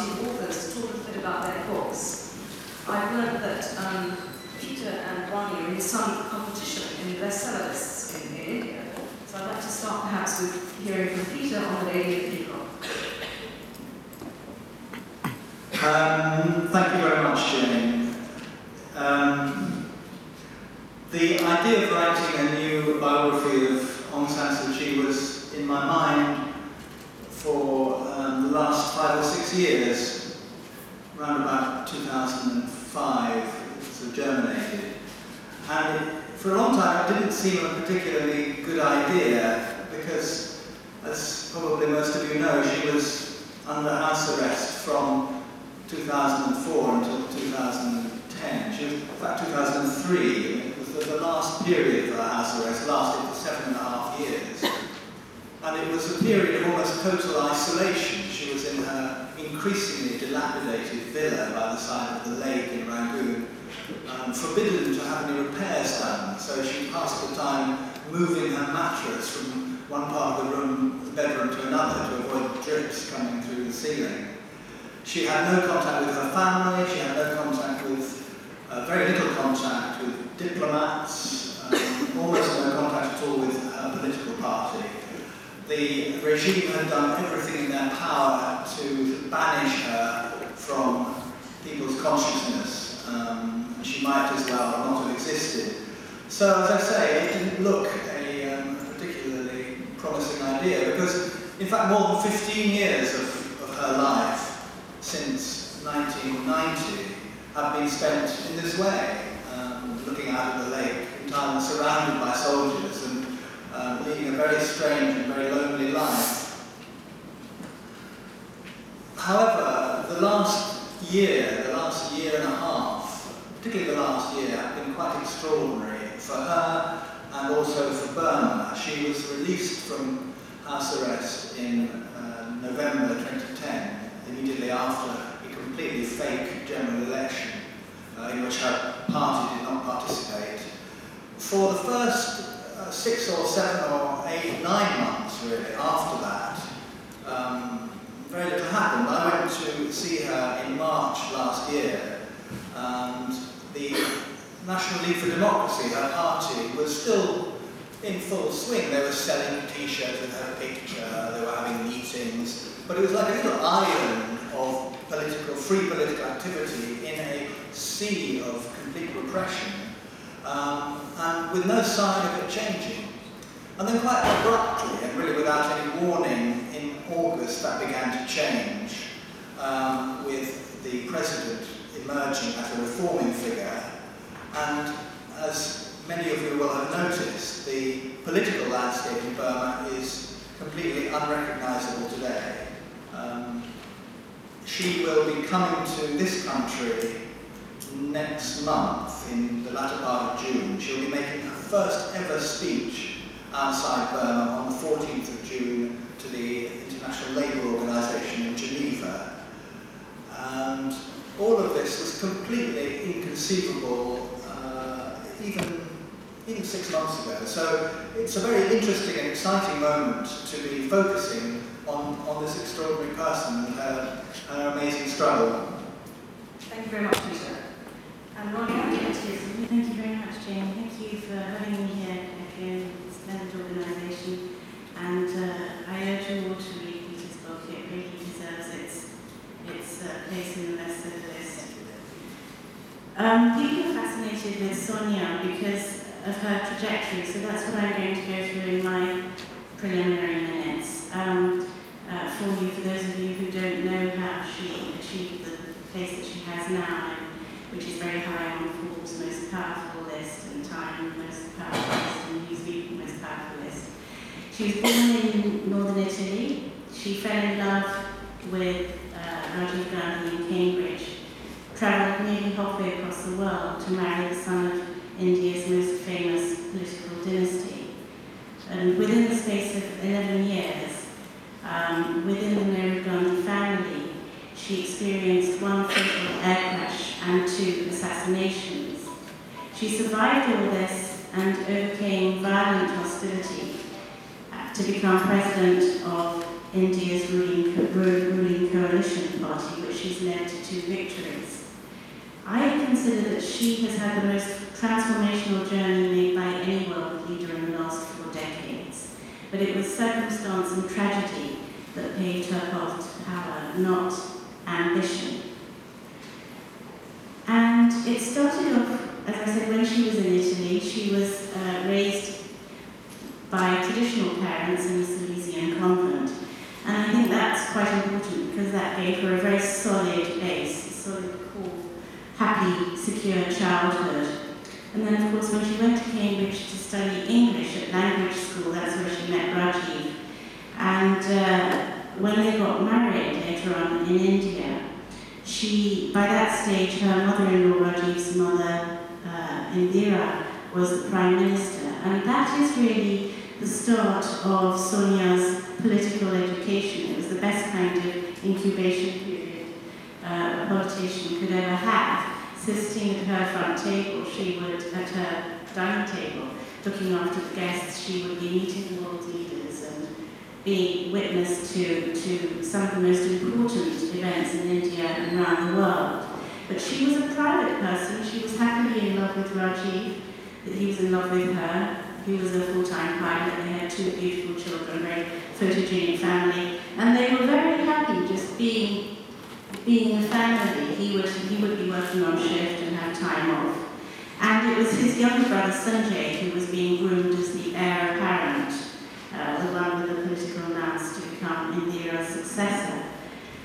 two authors to talk a little bit about their books. I've learned that Peter and Rani are in some competition in bestseller lists in India. So I'd like to start perhaps with hearing from Peter on The Lady of the Peacock. Thank you very much, Jane. The idea of writing a new biography of Aung San Suu Kyi was in my mind for the last 5 or 6 years, around about 2005, it sort of germinated. And for a long time it didn't seem a particularly good idea because, as probably most of you know, she was under house arrest from 2004 until 2010. She was, in fact, 2003. It was the last period of her house arrest, lasted for 7.5 years. And it was a period of almost total isolation. She was in her increasingly dilapidated villa by the side of the lake in Rangoon, forbidden to have any repairs done. So she passed the time moving her mattress from one part of the room, the bedroom, to another to avoid drips coming through the ceiling. She had no contact with her family, she had no contact with, very little contact with diplomats, almost no contact at all with her political party. The regime had done everything in their power to banish her from people's consciousness. She might as well not have existed. So, as I say, it didn't look a particularly promising idea because, in fact, more than 15 years of her life, since 1990, have been spent in this way, looking out at the lake, entirely surrounded by soldiers and leading a very strange and very lonely life. However, the last year and a half, particularly the last year, have been quite extraordinary for her and also for Burma. She was released from house arrest in November 2010, immediately after a completely fake general election in which her party did not participate. For the first 6 or 7 or 8, 9 months, really, after that, very little happened. I went to see her in March last year, and the National League for Democracy, her party, was still in full swing. They were selling T-shirts with her picture, they were having meetings, but it was like a little island of free political activity in a sea of complete repression. And with no sign of it changing. And then quite abruptly, and really without any warning, in August that began to change, with the president emerging as a reforming figure. And as many of you will have noticed, the political landscape in Burma is completely unrecognisable today. She will be coming to this country next month, in the latter part of June. She'll be making her first ever speech outside Burma on the 14th of June to the International Labour Organization in Geneva. And all of this was completely inconceivable even 6 months ago. So it's a very interesting and exciting moment to be focusing on this extraordinary person and her amazing struggle. Thank you very much, Peter. And Rani, I'd like to hear from you. Thank you very much, Jane. Thank you for having me here at a splendid organisation. And I urge you all to read Peter's book. It really deserves its place in the bestseller list. People are fascinated with Sonia because of her trajectory, so that's what I'm going to go through in my preliminary minutes. For those of you who don't know how she achieved the place that she has now, which is very high on Forbes' most powerful list and Time most powerful list and Newsweek most powerful list. She was born in northern Italy. She fell in love with Gandhi in Cambridge, travelled nearly halfway across the world to marry the son of India's most famous political dynasty. And within the space of 11 years, within the Gandhi family, she experienced 1 fatal air crash and 2 assassinations. She survived all this and overcame violent hostility to become president of India's ruling coalition party, which she's led to 2 victories. I consider that she has had the most transformational journey made by any world leader in the last 4 decades. But it was circumstance and tragedy that paved her path to power, not ambition. And it started off, as I said, when she was in Italy. She was raised by traditional parents in a Salesian convent. And I think that's quite important because that gave her a very solid base, a solid core, happy, secure childhood. And then, of course, when she went to Cambridge to study English at language school, that's where she met Rajiv. And when they got married later on in India, by that stage, her mother-in-law, Rajiv's mother, Indira, was the Prime Minister. And that is really the start of Sonia's political education. It was the best kind of incubation period a politician could ever have. So sitting at her front table, at her dining table, looking after the guests, she would be meeting world leaders and being witness to some of the most important events in India and around the world. But she was a private person. She was happily in love with Rajiv, that he was in love with her. He was a full-time pilot. They had 2 beautiful children, a very photogenic family, and they were very happy just being a family. He would be working on shift and have time off. And it was his younger brother Sanjay who was being groomed as the heir apparent, the one with the political lance to become Indira's successor.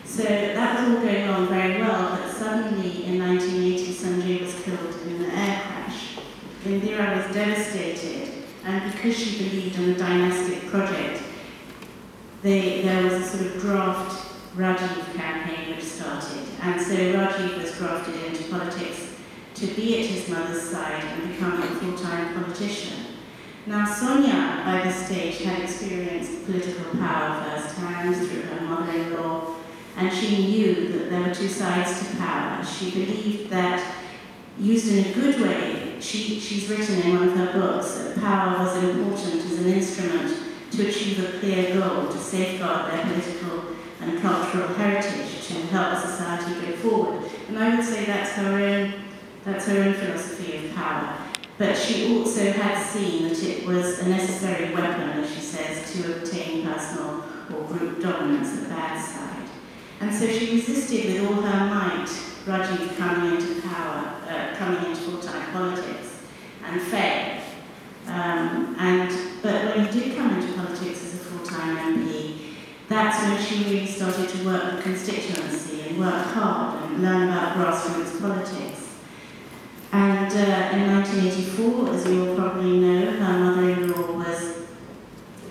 So that was all going on very well, but suddenly in 1980 Sanjay was killed in an air crash. Indira was devastated, and because she believed in the dynastic project, there was a sort of draft Rajiv campaign which started. And so Rajiv was drafted into politics to be at his mother's side and become a full-time politician. Now Sonia, by this stage, had experienced political power firsthand through her mother-in-law, and she knew that there were 2 sides to power. She believed that, used in a good way, she's written in one of her books that power was important as an instrument to achieve a clear goal, to safeguard their political and cultural heritage, to help society go forward. And I would say that's her own philosophy of power. But she also had seen that it was a necessary weapon, as she says, to obtain personal or group dominance, the bad side. And so she resisted with all her might Rajiv coming into power, coming into full-time politics, and failed. But when he did come into politics as a full-time MP, that's when she really started to work with constituency and work hard and learn about grassroots politics. And in 1984, as you all probably know, her mother-in-law was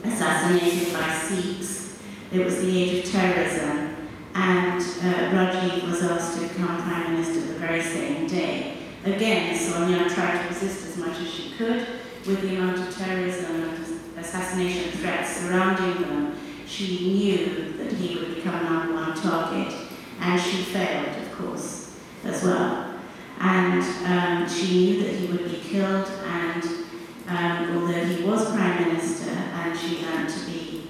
assassinated by Sikhs. It was the age of terrorism, and Rajiv was asked to become Prime Minister the very same day. Again, Sonia tried to resist as much as she could. With the amount of terrorism and assassination threats surrounding them, she knew that he would become #1 target, and she failed, of course, as well. And she knew that he would be killed, and although he was Prime Minister, and she learned to be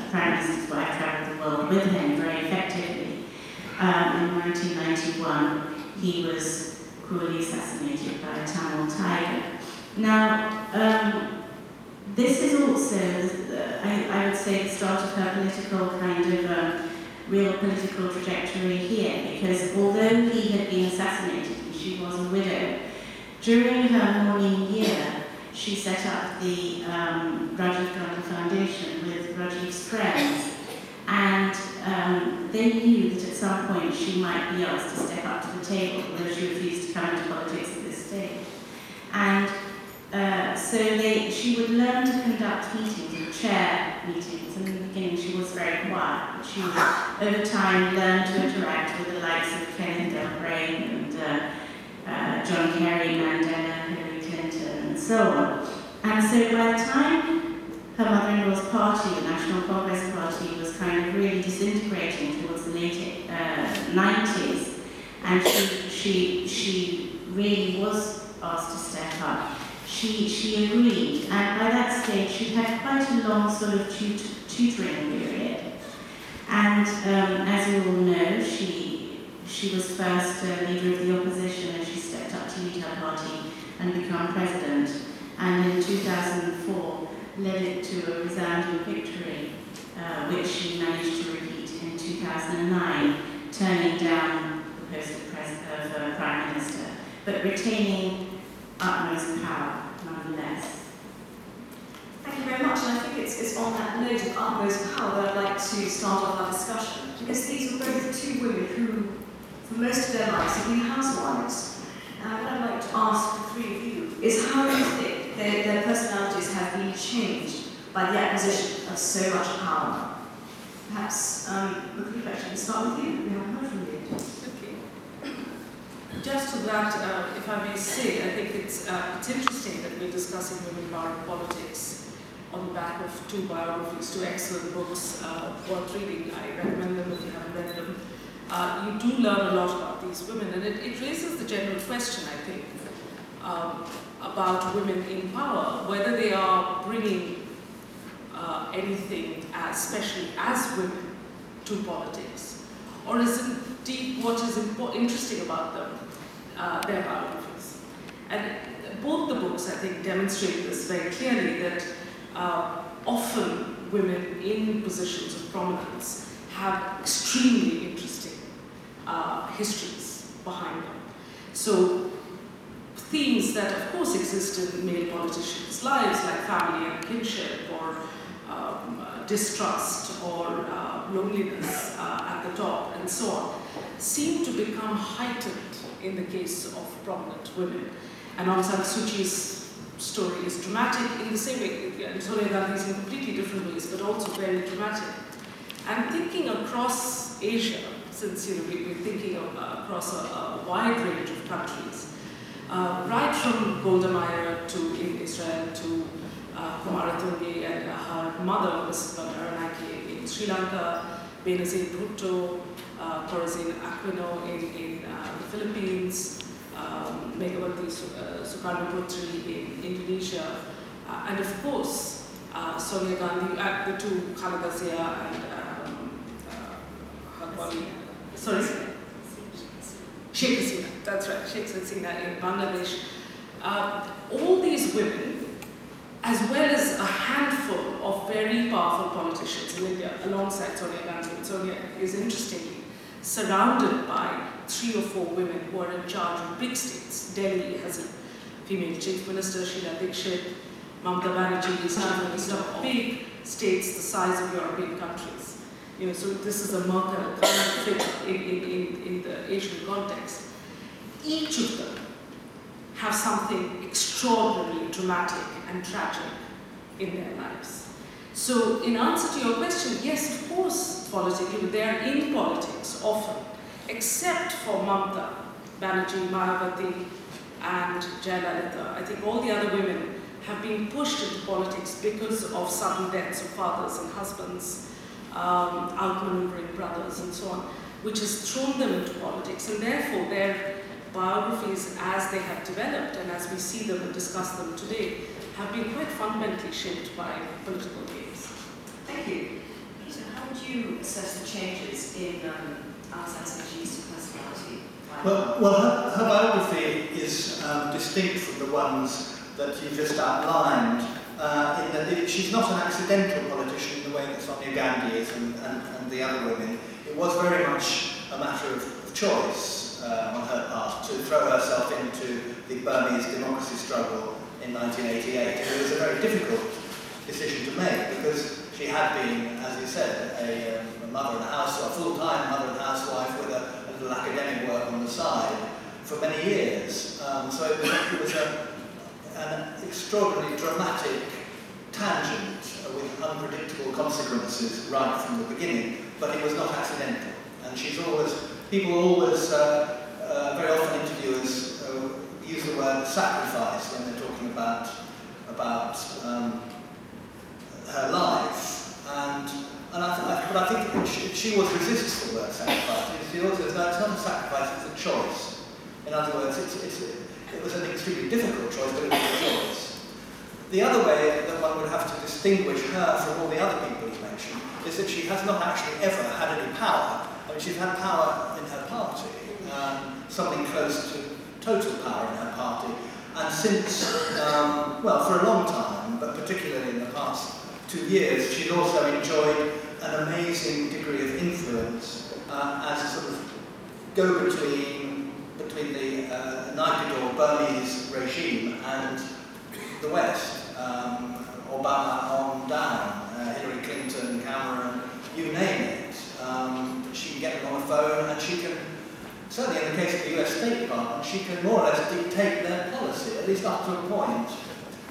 Prime Minister's wife, travelled the world with him very effectively, in 1991 he was cruelly assassinated by a Tamil tiger. Now, this is also, I would say, the start of her political kind of real political trajectory here, because although he had been assassinated and she was a widow, during her mourning year, she set up the Rajiv Gandhi Foundation with Rajiv's friends, and they knew that at some point she might be asked to step up to the table, although she refused to come into politics at this stage. And so she would learn to conduct meetings and chair meetings. And in the beginning she was very quiet, but she would over time learn to interact with the likes of Kenneth Galbraith and John Kerry, Mandela, Hillary Clinton, and so on. And so by the time her mother-in-law's party, the National Congress Party, was kind of really disintegrating towards the late 90s, and she really was asked to step up. She agreed, and by that stage she'd had quite a long sort of tutoring period. And as you all know, she was first leader of the opposition as she stepped up to lead her party and become president. And in 2004, led it to a resounding victory, which she managed to repeat in 2009, turning down the post of Prime Minister, but retaining utmost power nonetheless. Thank you very much, and I think it's on that note of utmost power that I'd like to start off our discussion, because these were both two women who, for most of their lives, have been housewives. And what I'd like to ask the three of you is how you think their personalities have been changed by the acquisition of so much power. Perhaps, Mukulika, I can start with you. We haven't heard from you. Okay. Just to that, if I may say, I think it's interesting that we're discussing women power in politics on the back of two biographies, two excellent books worth reading. I recommend them if you haven't read them. You do learn a lot about these women, and it raises the general question, I think, about women in power, whether they are bringing anything, especially as women, to politics, or is it indeed what is interesting about them, their biographies. And both the books, I think, demonstrate this very clearly, that often women in positions of prominence have extremely interesting histories behind them. So themes that of course exist in male politicians' lives, like family and kinship, or distrust, or loneliness at the top, and so on, seem to become heightened in the case of prominent women. And Aung San Suu Kyi's story is dramatic in the same way, and Sonia Gandhi's in completely different ways, but also very dramatic. And thinking across Asia, since we've been thinking across a wide range of countries, right from Golda Meir in Israel to Kumara Tungi and her mother, Mrs. Bandaranaike in Sri Lanka, Benazir Bhutto, Corazon Aquino in the Philippines, Megawati Sukarnoputri in Indonesia, and of course Sonia Gandhi, the two Khaleda Zia and Sheikh Hasina, that's right, Sheikh Hasina in Bangladesh. All these women, as well as a handful of very powerful politicians in India, alongside Sonia Gandhi. Sonia is interestingly surrounded by 3 or 4 women who are in charge of big states. Delhi has a female chief minister, Sheila Dikshit. Mukulika Banerjee is chief minister of big states the size of European countries. So this is a Merkel kind of fit in the Asian context. Each of them have something extraordinarily dramatic and tragic in their lives. So in answer to your question, yes, of course, politically, they are in politics often, except for Mamata Banerjee, Mayawati, and Jayalalitha. I think all the other women have been pushed into politics because of sudden deaths of fathers and husbands, outmaneuvering brothers and so on, which has thrown them into politics, and therefore their biographies as they have developed and as we see them and discuss them today have been quite fundamentally shaped by political games. Thank you. Peter, how would you assess the changes in Aung San Suu Kyi's personality? Well, her biography is distinct from the ones that you just outlined, in that she's not an accidental politician in the way that Sonia Gandhi is and the other women. It was very much a matter of choice on her part to throw herself into the Burmese democracy struggle in 1988. And it was a very difficult decision to make because she had been, as you said, a mother and a housewife, a full-time mother and housewife with a little academic work on the side for many years. So it was an extraordinarily dramatic tangent with unpredictable consequences right from the beginning, but it was not accidental. And people always, very often interviewers use the word sacrifice when they're talking about her life. But I think she always resists the word sacrifice. She always says, no, it's not a sacrifice, it's a choice. In other words, it was an extremely difficult choice, but it was a choice. The other way that one would have to distinguish her from all the other people you mentioned is that she has not actually ever had any power. I mean, she's had power in her party, something close to total power in her party, and since, well, for a long time, but particularly in the past 2 years, she's also enjoyed an amazing degree of influence as a sort of go-between between the Naypyidaw Burmese regime and the West. Obama on down, Hillary Clinton, Cameron, you name it. She can get them on the phone, and she can, certainly in the case of the US State Department, she can more or less dictate their policy, at least up to a point.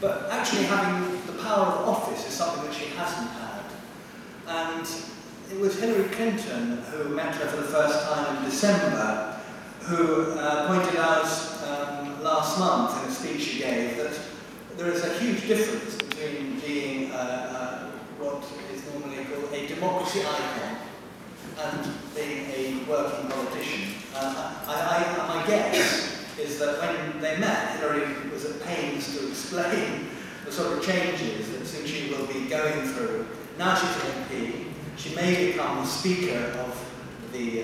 But actually having the power of office is something that she hasn't had. And it was Hillary Clinton who met her for the first time in December, who pointed out last month in a speech she gave that there is a huge difference between being what is normally called a democracy icon and being a working politician. My guess is that when they met, Hillary was at pains to explain the sort of changes that Suu will be going through. Now she's an MP. She may become the Speaker of the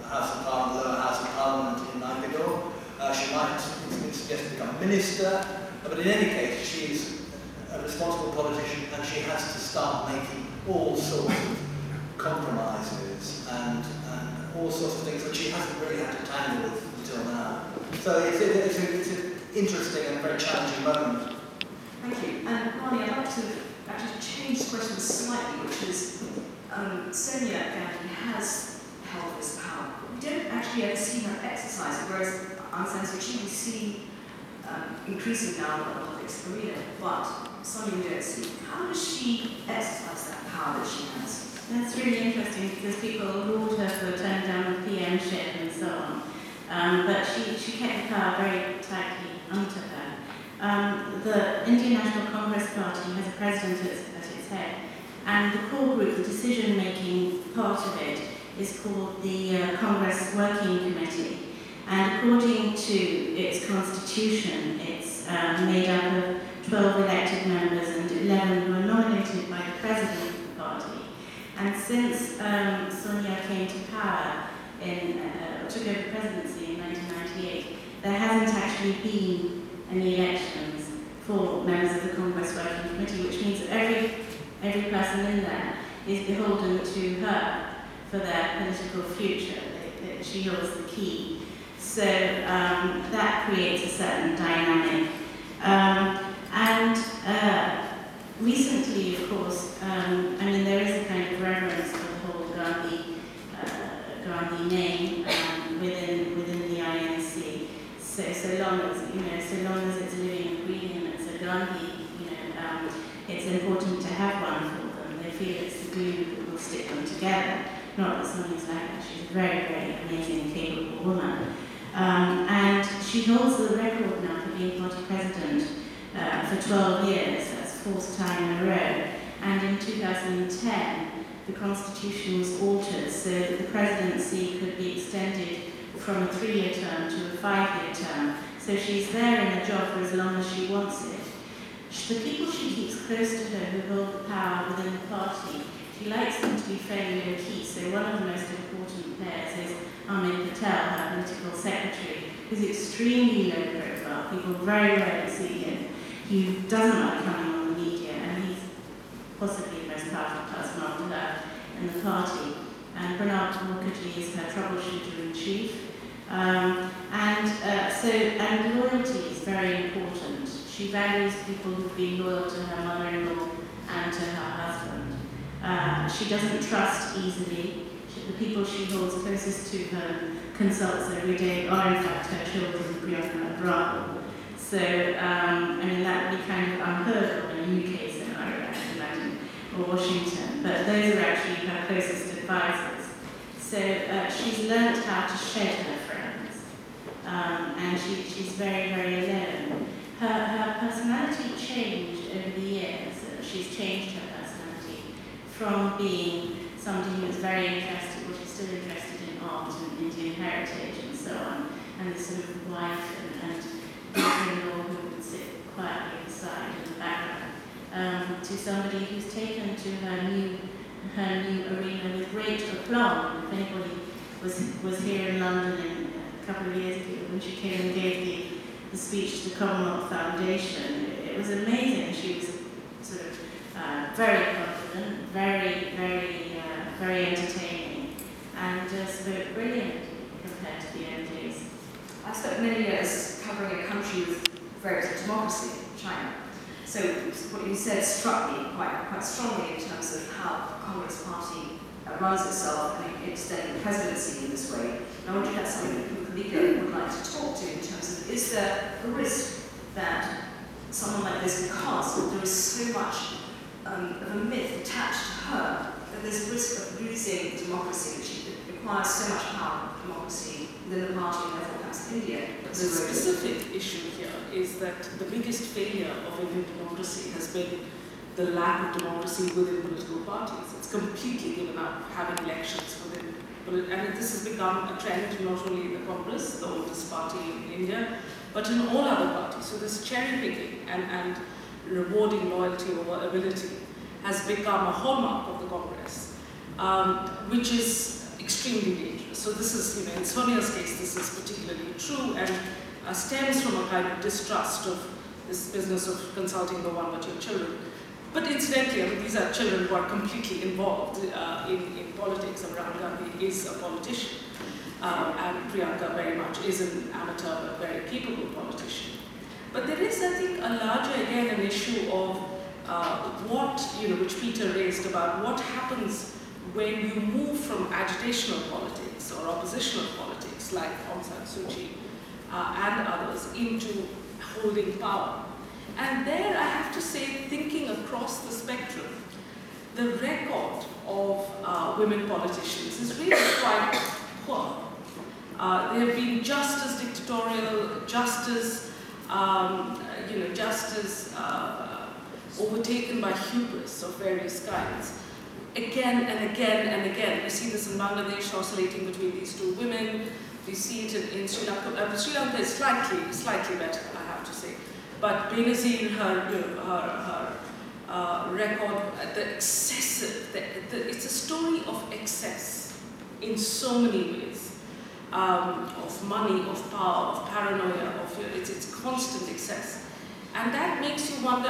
House of Parliament, the lower House of Parliament in Naypyidaw. She might suggest become Minister, but in any case, she's a responsible politician, and she has to start making all sorts of compromises and all sorts of things that she hasn't really had to tangle with until now. So it's an interesting and very challenging moment. Thank you. And Rani, I'd like to actually change the question slightly, which is Sonia Gandhi has held this power. We don't actually ever see her exercise it, whereas Aung San Suu Kyi we see increasing now in the politics arena, but Sonia we don't see. How does she exercise that power that she has? That's really interesting because people laud her for turning down the PM-ship and so on. But she kept the power very tightly under her. The Indian National Congress Party has a president at its head, and the core group, the decision-making part of it, is called the Congress Working Committee. And according to its constitution, it's made up of 12 elected members and 11 who are nominated by the president of the party. And since Sonia came to power took over the presidency in 1998, there hasn't actually been any elections for members of the Congress Working Committee, which means that every person in there is beholden to her for their political future. She holds the key. So that creates a certain dynamic. Recently, of course, there is a kind of reverence for the whole Gandhi name within the INC. So long as it's living and breathing and it's a Gandhi, it's important to have one for them. They feel it's the glue that will stick them together. Not that Sonia's like that. She's a very, very amazing and capable woman. And she holds the record now for being party president for 12 years. That's the 4th time in a row. And in 2010, the constitution was altered so that the presidency could be extended from a 3-year term to a 5-year term. So she's there in the job for as long as she wants it. The people she keeps close to her who hold the power within the party, she likes them to be fairly low-key. So one of the most important players is Aung Patel, her political secretary, who's extremely low profile. People very rarely see him. He doesn't like coming on the media, and he's possibly the most powerful person after her in the party. And Pranab Mukherjee is her troubleshooter-in-chief. And loyalty is very important. She values people who've been loyal to her mother-in-law and to her husband. She doesn't trust easily. The people she holds closest to her, consults every day, are in fact her children, Priyanka and Rahul. So, that would be kind of unheard of in a UK scenario, I can imagine, or Washington. But those are actually her closest advisors. So she's learnt how to shed her friends, and she's very, very alone. Her personality changed over the years. She's changed her personality from being somebody who was very interested, well, she's still interested in art and Indian heritage and so on, and this sort of wife and daughter-in-law who would sit quietly beside to somebody who's taken to her new arena with great aplomb. If anybody was here in London a couple of years ago when she came and gave the speech to the Commonwealth Foundation, it was amazing. She was sort of very confident, very entertaining, and spoke brilliantly compared to the MDs. I spent many years covering a country with very little democracy, China. So what you said struck me quite strongly in terms of how the Communist Party runs itself and extending the presidency in this way. And I wonder if that's something that Mukulika would like to talk to in terms of, is there a risk that someone like this, because there is so much of a myth attached to her, that there's a risk of losing democracy, which requires so much power of democracy within the party and therefore perhaps India. The specific issue here is that the biggest failure of Indian democracy has been the lack of democracy within political parties. It's completely given up having elections within, and this has become a trend not only in the Congress, the oldest party in India, but in all other parties. So this cherry picking and rewarding loyalty over ability has become a hallmark of the Congress, which is extremely dangerous. So this is, in Sonia's case, this is particularly true and stems from a kind of distrust of this business of consulting no one but your children. But incidentally, these are children who are completely involved in politics, and Rahul Gandhi is a politician, and Priyanka very much is an amateur but very capable politician. But there is, I think, a larger, again, an issue of what, which Peter raised about what happens when you move from agitational politics or oppositional politics, like Aung San Suu Kyi and others, into holding power. And there, I have to say, thinking across the spectrum, the record of women politicians is really quite poor. They have been just as dictatorial, just as overtaken by hubris of various kinds. Again and again and again, we see this in Bangladesh oscillating between these two women. We see it in Sri Lanka. Sri Lanka is slightly better, I have to say. But Benazir, her record, the excessive, it's a story of excess in so many ways, of money, of power, of paranoia, it's constant excess. And that makes you wonder,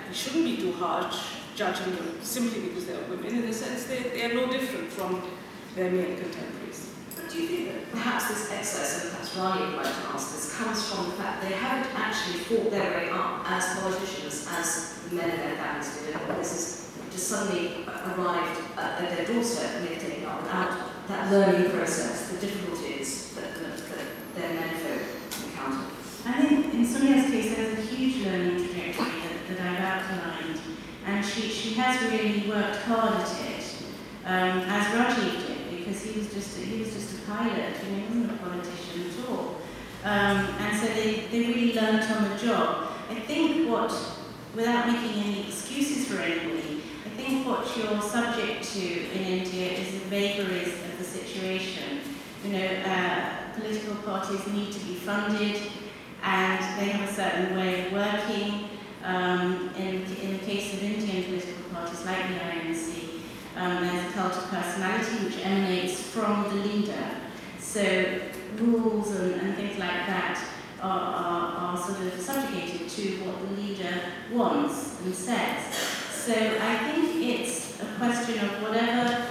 we shouldn't be too harsh judging them simply because they are women. In a sense, they are no different from their male contemporaries. But do you think that perhaps this excess, and perhaps Rani would like to ask this, comes from the fact they haven't actually fought their way up as politicians as the men in their families did, and this is just suddenly arrived at their doorstep and they've taken up without that learning process, the difficulties that their menfolk encounter? I think in Sonia's case there was a huge learning trajectory that I've outlined, and she has really worked hard at it, as Rajiv did, because he was just a pilot, he wasn't a politician at all. And so they really learned on the job. I think without making any excuses for anybody, I think what you're subject to in India is the vagaries of the situation. Political parties need to be funded, and they have a certain way of working. In the case of Indian political parties like the INC, there's a cult of personality which emanates from the leader. So rules and things like that are sort of subjugated to what the leader wants and says. So I think it's a question of whatever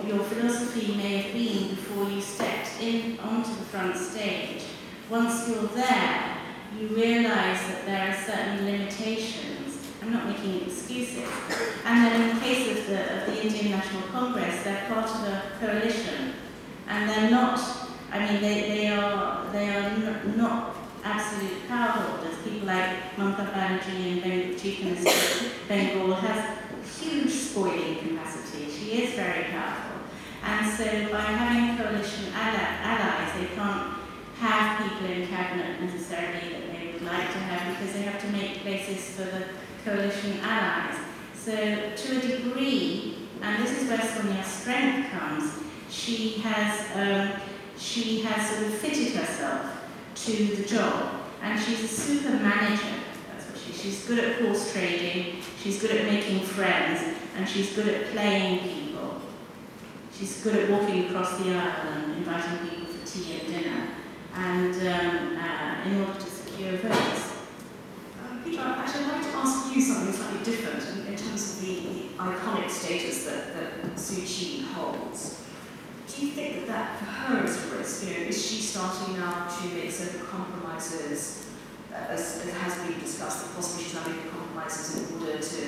your philosophy may have been before you stepped onto the front stage. Once you're there, you realise that there are certain limitations. I'm not making excuses. And then in the case of the Indian National Congress, they're part of a coalition, and they're not. They are not absolute power holders. People like Mukulika Banerjee and Chief Minister Bengal has huge spoiling capacity. She is very powerful, and so by having coalition allies, they can't have people in cabinet necessarily that they would like to have, because they have to make places for the coalition allies. So to a degree, and this is where Sonia's strength comes, she has sort of fitted herself to the job, and she's a super manager. That's what she She's good at horse trading, she's good at making friends, and she's good at playing people. She's good at walking across the aisle and inviting people for tea and dinner, and in order to secure votes. Peter, actually, I'd like to ask you something slightly different in terms of the iconic status that Suu Kyi holds. Do you think that for her is a risk? Is she starting now to make certain compromises, as has been discussed, that possibly she's now making compromises in order to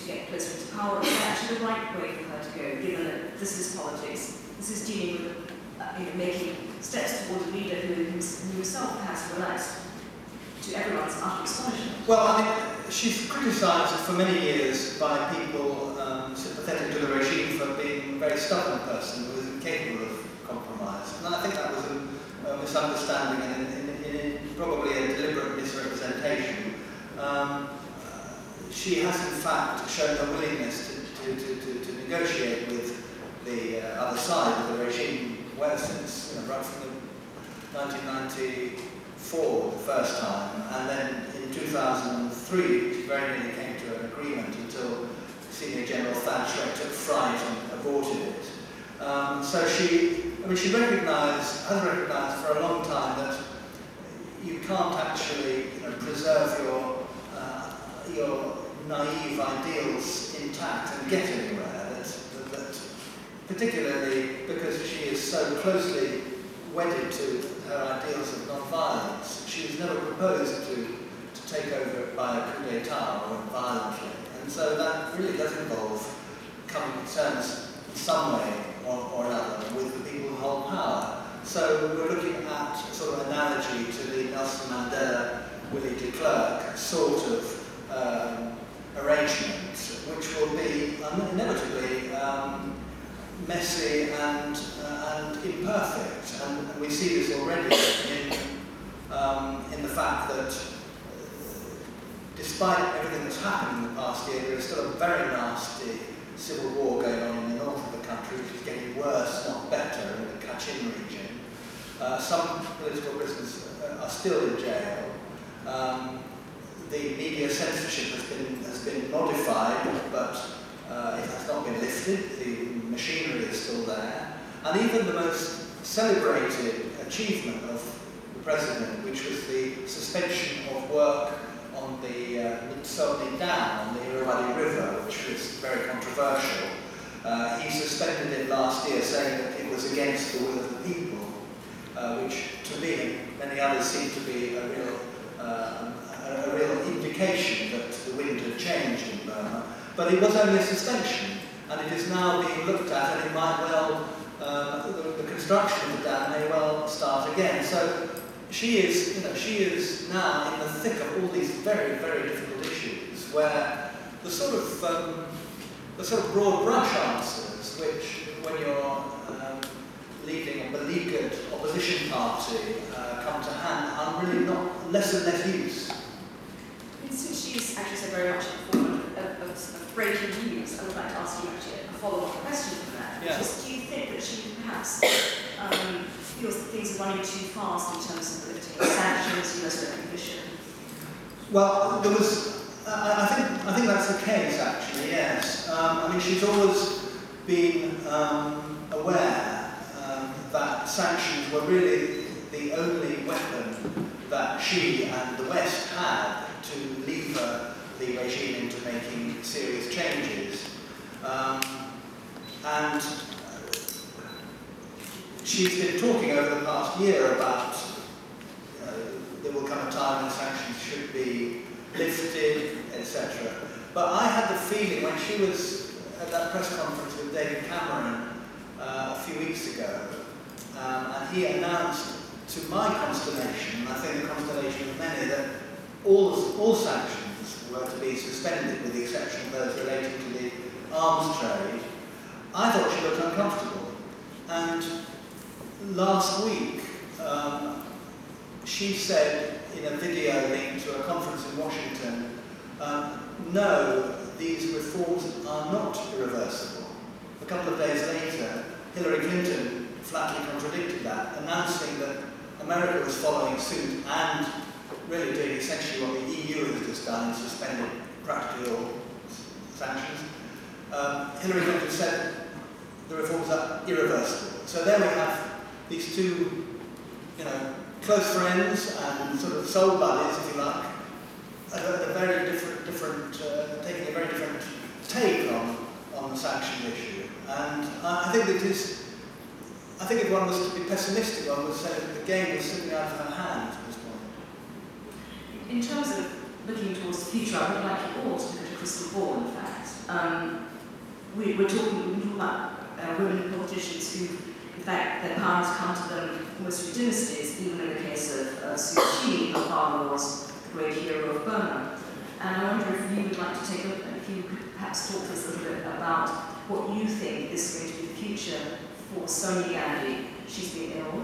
get closer to power? Is that actually the right way for her to go, given that this is politics, this is dealing with making steps towards a leader who himself has relaxed to everyone's utter astonishment? Well, I mean, she's criticised for many years by people sympathetic to the regime for being a very stubborn person who is incapable of compromise. And I think that was a misunderstanding and probably a deliberate misrepresentation. She has in fact shown a willingness to negotiate with the other side of the regime well since, right from the 1994 the first time, and then in 2003 she very nearly came to an agreement until Senior General Thatcher took fright and aborted it. So she has recognised for a long time that you can't actually preserve your naive ideals intact and get anywhere. That particularly because she is so closely wedded to her ideals of non-violence, she was never proposed to take over by a coup d'etat or violently. And so that really does involve coming to terms in some way or another with the people who hold power. So we're looking at a sort of analogy to the Nelson Mandela, Willie de Klerk sort of arrangement, which will be inevitably messy and imperfect. And we see this already in the fact that despite everything that's happened in the past year, there is still a very nasty civil war going on in the north of the country, which is getting worse, not better, in the Kachin region. Some political prisoners are still in jail. The media censorship has been modified, but it has not been lifted. The machinery is still there. And even the most celebrated achievement of the president, which was the suspension of work on the Sonia Dam on the Irrawaddy River, which was very controversial. He suspended it last year, saying that it was against the will of the people, which to me and many others seemed to be a real indication that the wind had changed in Burma. But it was only a suspension, and it is now being looked at, and it might well, the construction of the dam may well start again. So she is now in the thick of all these very, very difficult issues, where the sort of broad brush answers, which when you're leading a beleaguered opposition party come to hand, are really not less and less use. Since she's actually so very much at the forefront of breaking news, I would like to ask you actually a follow-up question to that. Yeah. Which is, do you think that she perhaps feels that things are running too fast in terms of the lifting of sanctions, US recognition? Well, there was. I think that's the case, actually. Yes. I mean, she's always been aware that sanctions were really the only weapon that she and the West had to lever the regime into making serious changes. And she's been talking over the past year about there will come a time when sanctions should be lifted, etc. But I had the feeling when she was at that press conference with David Cameron a few weeks ago, and he announced, to my consternation, and I think the consternation of many, that all sanctions were to be suspended with the exception of those relating to the arms trade. I thought she looked uncomfortable. And last week, she said in a video linked to a conference in Washington, no, these reforms are not irreversible. A couple of days later, Hillary Clinton flatly contradicted that, announcing that America was following suit and really doing essentially what the EU has just done, suspended practically all sanctions. Hillary Clinton said the reforms are irreversible. So there we have these two, close friends and sort of soul buddies, if you like, at a very different taking a very different take on the sanction issue. And I think if one was to be pessimistic, one would say that the game is slipping out of her hands at this point. In terms of looking towards the future, I would like you all to look at a crystal ball, in fact. We're talking about women politicians who, in fact, their power has come to them almost through dynasties, even in the case of Suu Kyi, her father was the great hero of Burma. And I wonder if you would like to if you could perhaps talk to us a little bit about what you think is going to be the future for Sonia Gandhi. She's been ill.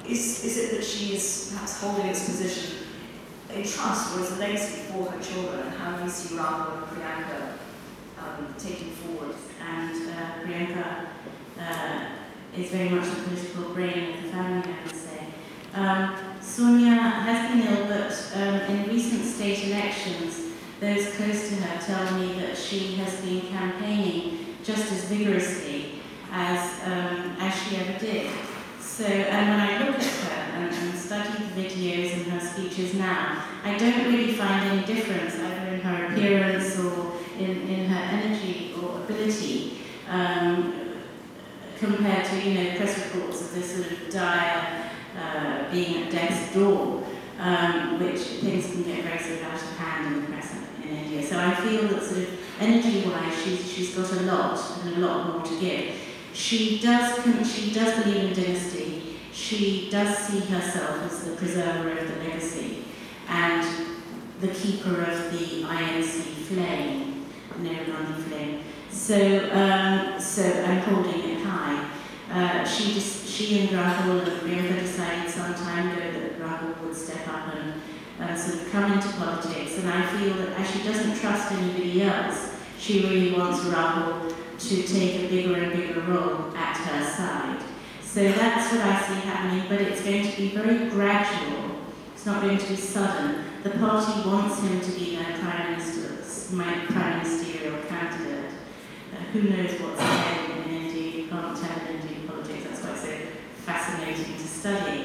Is it that she is perhaps holding this position in trust, or as a legacy for her children, and how do you see Rahul and Priyanka taking forward? And Priyanka is very much the political brain of the family, I would say. Sonia has been ill, but in recent state elections, those close to her tell me that she has been campaigning just as vigorously as she ever did. So, and when I look at her and study the videos and her speeches now, I don't really find any difference either in her appearance or in her energy or ability compared to, press reports of this sort of dire being at death's door, which things can get very sort of out of hand in the press in India. So I feel that sort of energy-wise, she's got a lot and a lot more to give. She does believe in dynasty. She does see herself as the preserver of the legacy and the keeper of the INC flame, the Gandhi flame. So I'm holding it high. She and Rahul and Priyanka decided some time ago that Rahul would step up and sort of come into politics. And I feel that as she doesn't trust anybody else, she really wants Rahul to take a bigger and bigger role at her side. So that's what I see happening, but it's going to be very gradual. It's not going to be sudden. The party wants him to be their prime ministerial candidate. Who knows what's ahead in India? You can't tell in Indian politics. That's why it's so fascinating to study.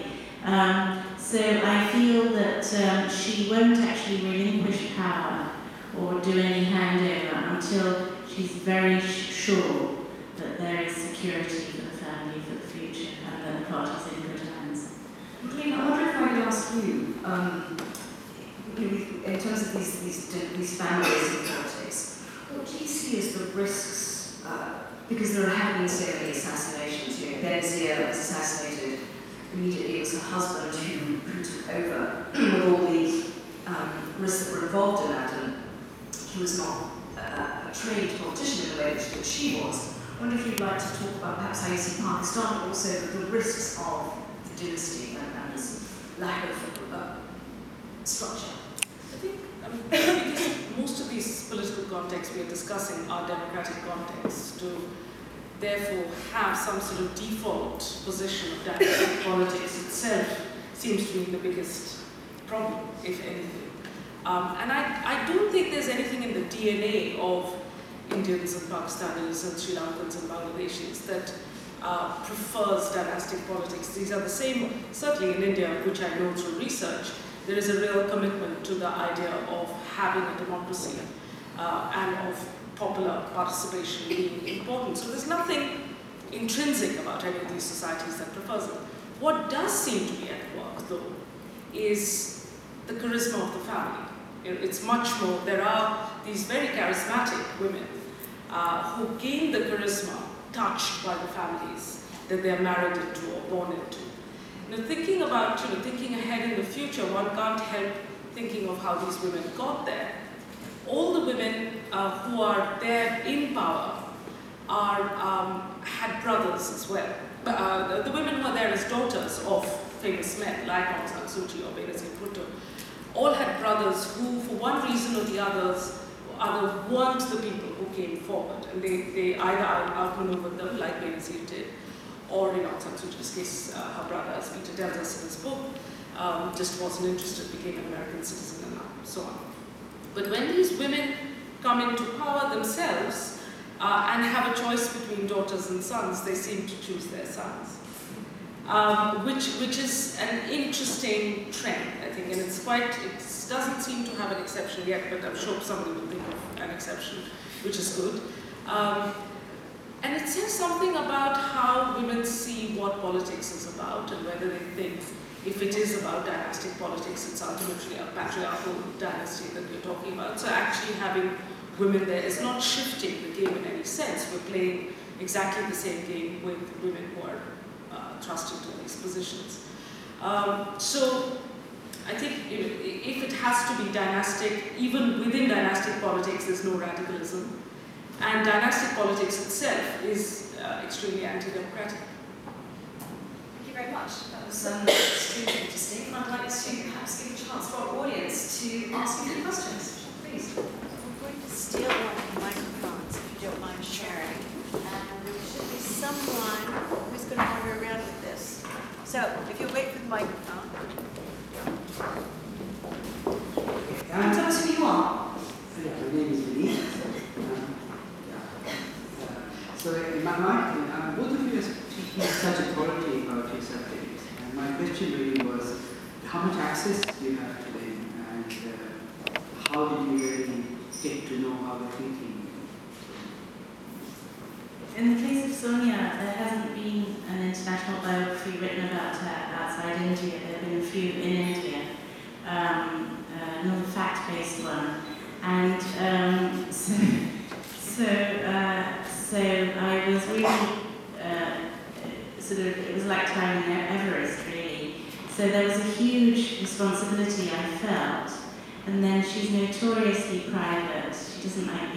So I feel that she won't actually relinquish power or do any handover until she's very sure that there is security for the family for the future and that the party's in good hands. I wonder if I could ask you, in terms of these families in politics, what do you see as the risks? Because there have been so many assassinations. Benazir was assassinated immediately. It was her husband who took over with all the risks that were involved in that, and he was not a trained politician in the way that she was. I wonder if you'd like to talk about perhaps how you see Pakistan, but also the risks of the dynasty and this lack of structure. I think because most of these political contexts we are discussing are democratic contexts, to therefore have some sort of default position of democratic politics itself seems to be the biggest problem, if anything. And I don't think there's anything in the DNA of Indians and Pakistanis and Sri Lankans and Bangladeshis that prefers dynastic politics. These are the same, certainly in India, which I know through research, there is a real commitment to the idea of having a democracy and of popular participation being important. So there's nothing intrinsic about any of these societies that prefers it. What does seem to be at work, though, is the charisma of the family. It's much more, there are these very charismatic women who gain the charisma touched by the families that they're married into or born into. Thinking about, thinking ahead in the future, one can't help thinking of how these women got there. All the women who are there in power had brothers as well. The women who are there as daughters of famous men like Aung San Suu Kyi or Benazir Bhutto all had brothers who, for one reason or the other, weren't the people who came forward, and they either outmaneuvered them, like Benazir did, or in Aung San Suu Kyi's case, her brother, as Peter tells us in his book, just wasn't interested, became an American citizen and so on. But when these women come into power themselves and have a choice between daughters and sons, they seem to choose their sons. Which is an interesting trend, I think, and it doesn't seem to have an exception yet, but I'm sure somebody will think of an exception, which is good. And it says something about how women see what politics is about and whether they think if it is about dynastic politics, it's ultimately a patriarchal dynasty that we're talking about. So actually having women there is not shifting the game in any sense. We're playing exactly the same game with women who are trusted to these positions. So I think if it has to be dynastic, even within dynastic politics, there's no radicalism. And dynastic politics itself is extremely anti-democratic. Thank you very much. That was extremely interesting. And I'd like to perhaps give a chance for our audience to ask you a few questions. Please. We're going to steal one of the microphones, if you don't mind sharing. And there should be someone who's going to wander around with this. So, if you wait for the microphone. Tell us who you are. Yeah, my name is Vinny. So in my mind, both of you are speaking such authority about your subject. And my question really was, how much access do you have to them, and how did you really get to know how they're thinking? In the case of Sonia, there hasn't been an international biography written about her outside India. There have been a few in India, not a fact-based one. And so I was really it was like climbing Everest, really. So there was a huge responsibility I felt. And then she's notoriously private. She doesn't like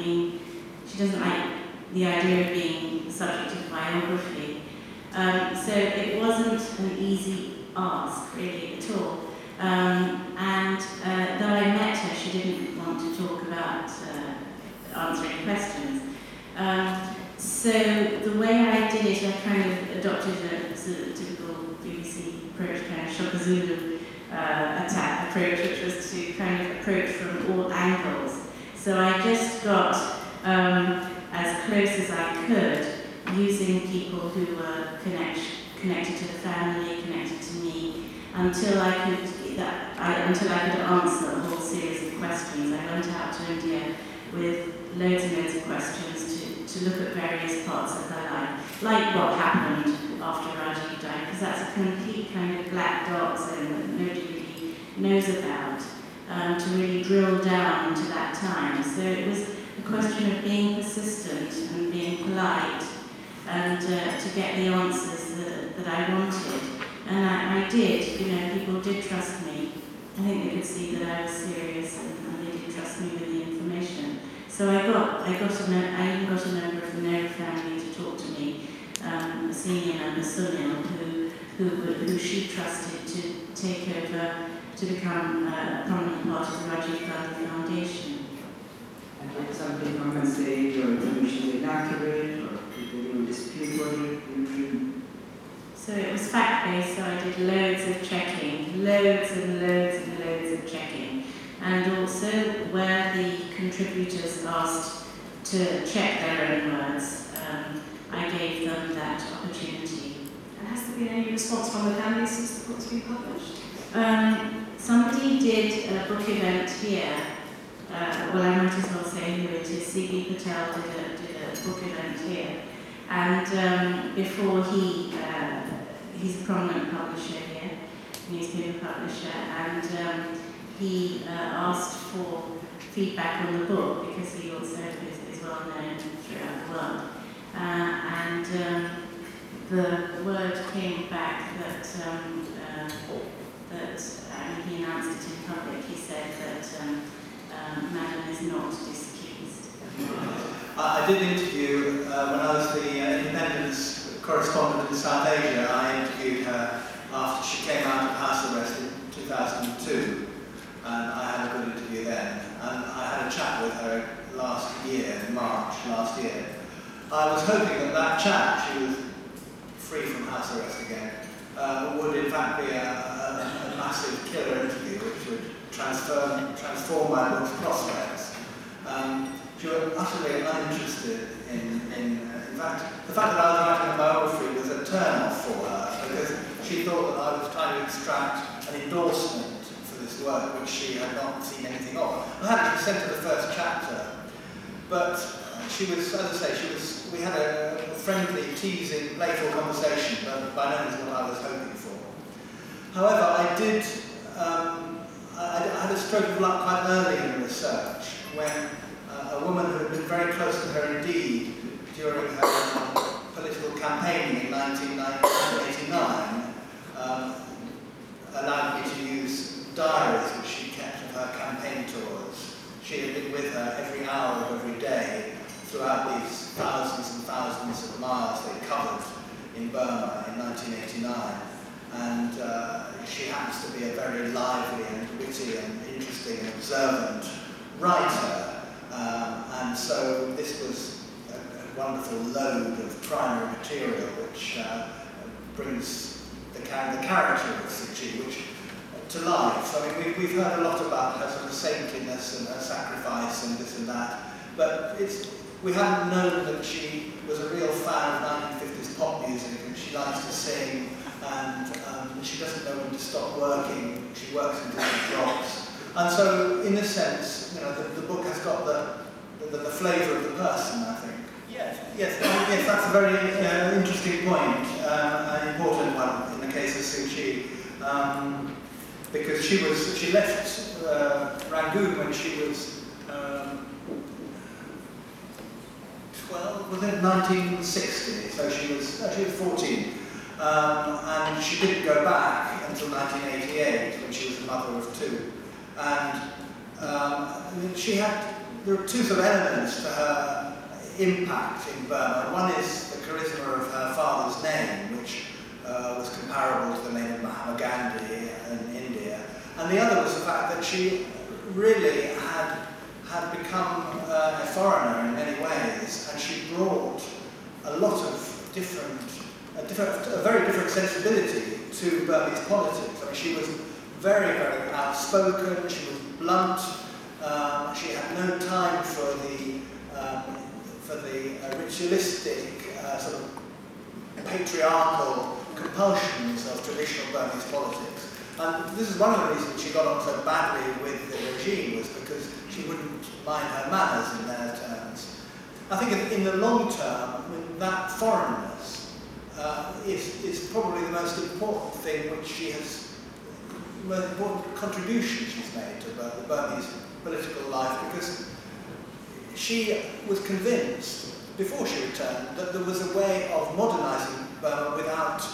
the idea of being the subject of biography. So it wasn't an easy ask, really, at all. And though I met her, she didn't want to talk about answering questions. So the way I did it, I kind of adopted a sort of typical BBC approach, kind of Shaka Zulu attack approach, which was to kind of approach from all angles. So I just got as close as I could, using people who were connected to the family, connected to me, until I could answer a whole series of questions. I went out to India with loads and loads of questions to look at various parts of her life, like what happened after Rajiv died, because that's a complete kind of black dot zone that nobody really knows about, to really drill down to that time. So it was a question of being persistent and being polite, and to get the answers that I wanted. And I did, people did trust me. I think they could see that I was serious, and they did trust me with the information. So I even got a member of the Nehru family to talk to me, a senior member, Sonia, who she trusted to take over to become a prominent part of the Rajiv Gandhi Foundation. And did somebody come and say your information is inaccurate, or did anyone dispute what you So it was fact-based, so I did loads of checking, loads and loads and loads of checking. And also where the contributors asked to check their own words, I gave them that opportunity. And has there been any response from the family since the book's been published? Somebody did a book event here. Well, I might as well say who it is. C.B. Patel did a book event here. And before he's a prominent publisher here, newspaper publisher, and he asked for feedback on the book because he also is well known throughout the world. And the word came back that he announced it in public. He said that Madam is not disaccused. I did interview, when I was the Independence correspondent in South Asia, I interviewed her after she came out of house arrest in 2002, and I had a good interview then. And I had a chat with her last year, in March last year. I was hoping that chat, she was free from house arrest again, would in fact be a massive transform my book's prospects. She was utterly uninterested in fact, the fact that I was writing a biography was a turn-off for her, because she thought that I was trying to extract an endorsement for this work, which she had not seen anything of. I had actually sent her the first chapter, but she was, as I say, we had a friendly, teasing, playful conversation, but by no means what I was hoping for. However, I had a stroke of luck quite early in the research, when a woman who had been very close to her indeed during her political campaigning in 1989 allowed me to use diaries which she kept of her campaign tours. She had been with her every hour of every day throughout these thousands and thousands of miles they covered in Burma in 1989. And she happens to be a very lively and witty and interesting and observant writer. And so this was a wonderful load of primary material which brings the character of Suu Kyi to life. So I mean, we've heard a lot about her sort of saintliness and her sacrifice and this and that, but we hadn't known that she was a real fan of 1950s pop music, and she likes to sing, and she doesn't know when to stop working. She works in different jobs. And so, in a sense, you know, the book has got the flavour of the person, I think. Yes, that's a very interesting point, an important one in the case of Suu Kyi, because she left Rangoon when she was 12, was it 1960? So she was 14, and she didn't go back until 1988 when she was a mother of two, and there are two sort of elements to her impact in Burma. One is the charisma of her father's name, which was comparable to the name of Mahatma Gandhi in India, and the other was the fact that she really had become a foreigner in many ways, and she brought a lot of a very different sensibility to Burmese politics. I mean, she was very, very outspoken, she was blunt, she had no time for the ritualistic, sort of patriarchal compulsions of traditional Burmese politics. And this is one of the reasons she got on so badly with the regime, was because she wouldn't mind her manners in their terms. I think in the long term, I mean, that foreignness is probably the most important thing which she has, the most important contribution she's made to the Burmese political life, because she was convinced, before she returned, that there was a way of modernising Burma without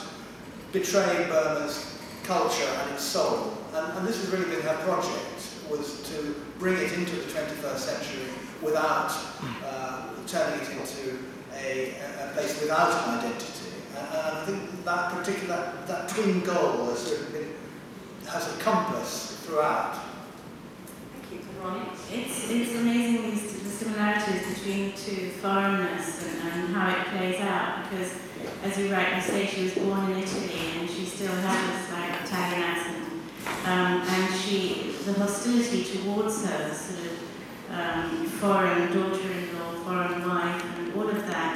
betraying Burma's culture and its soul. And this has really been her project, was to bring it into the 21st century without turning it into a place without an identity. And I think that twin goal has a compass throughout. Thank you, Ronnie. It's amazing the similarities between the two, foreignness and how it plays out, because as you rightly say, she was born in Italy and she still has this like Italian accent, and the hostility towards her, sort of foreign daughter-in-law, foreign wife, and all of that,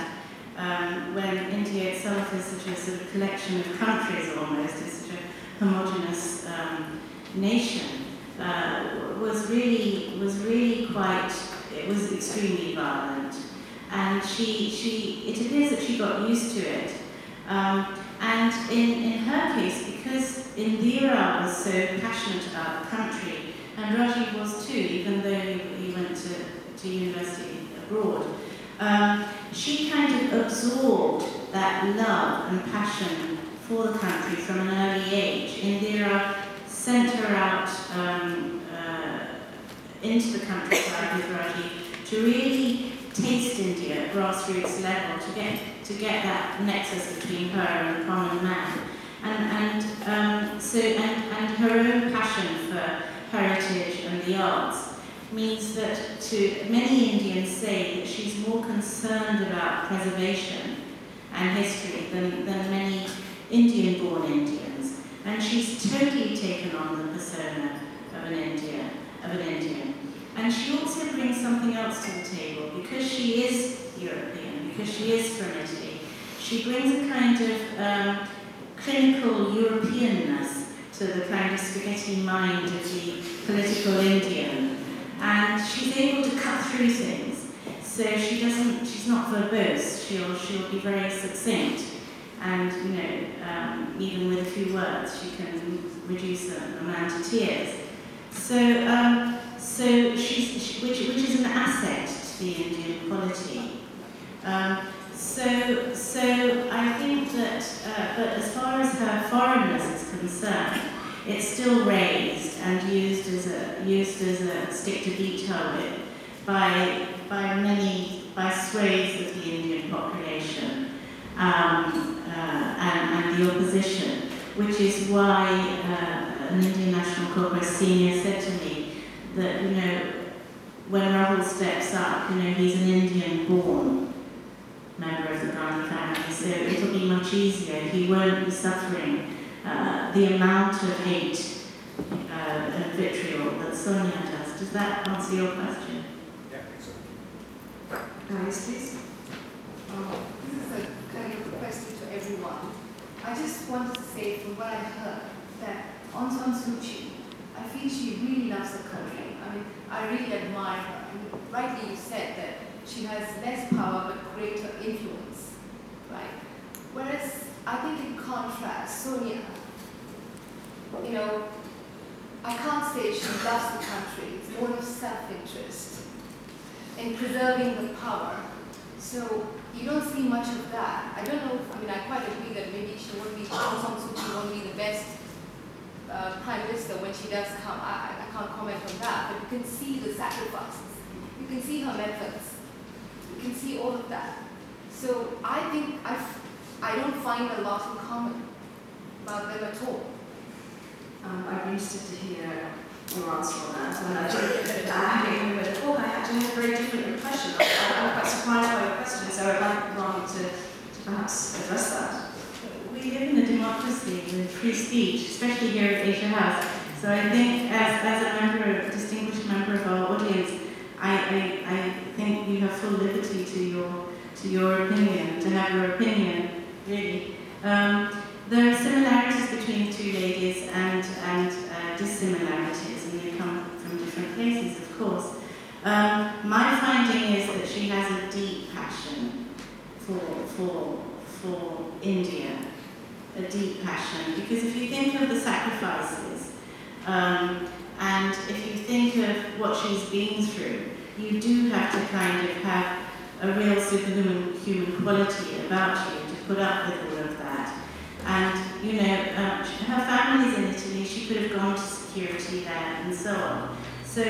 when India itself is such a sort of collection of countries almost, it's such a homogeneous nation, was extremely violent, and it appears that she got used to it, and in her case, because Indira was so passionate about the country, and Rajiv was too, even though he went to university abroad, she kind of absorbed that love and passion for the country from an early age. Indira sent her out into the countryside with Rajiv to really taste India at grassroots level, to get that nexus between her and the common man, and her own passion for heritage and the arts means that many Indians say that she's more concerned about preservation and history than many Indian-born Indians, and she's totally taken on the persona of an Indian. And she also brings something else to the table. Because she is European, because she is from Italy, she brings a kind of clinical Europeanness to the kind of spaghetti mind of the political Indian. And she's able to cut through things. So she's not verbose, she'll be very succinct. And, even with a few words, she can reduce an amount of tears. So which is an asset to the Indian polity. So I think that, but as far as her foreignness is concerned, it's still raised and used as a stick to beat her with by swathes of the Indian population and the opposition, which is why an Indian National Congress senior said to me that, when Rahul steps up, he's an Indian-born member of the Gandhi family, so it'll be much easier. He won't be suffering the amount of hate and vitriol that Sonia does. Does that answer your question? Yeah, I think so. Yes, please. This is a kind of a question to everyone. I just wanted to say, from what I heard, that Aung San Suu Kyi, I feel she really loves the country. I mean, I really admire her. I mean, rightly you said that she has less power but greater influence, right? Whereas I think in contrast, Sonia, I can't say she loves the country. It's more of self-interest in preserving the power. So you don't see much of that. I don't know, I quite agree that maybe she won't be, Aung San Suu Kyi won't be the best Prime Minister when she does come. I can't comment on that, but you can see the sacrifices. You can see her methods. You can see all of that. So I think I don't find a lot in common about them at all. I'd be interested to hear your answer on that. And having with the talk, I actually had a very different impression. I'm quite surprised by your question, so I'd like Rani to perhaps address that. We live in a democracy with free speech, especially here at Asia House. So I think as a distinguished member of our audience, I think you have full liberty to your opinion, to have your opinion, really. There are similarities between the two ladies and dissimilarities, and they come from different places, of course. My finding is that she has a deep passion for India, a deep passion, because if you think of the sacrifices, and if you think of what she's been through, you do have to kind of have a real superhuman quality about you to put up with all of that. And, her family's in Italy, she could have gone to security there and so on. So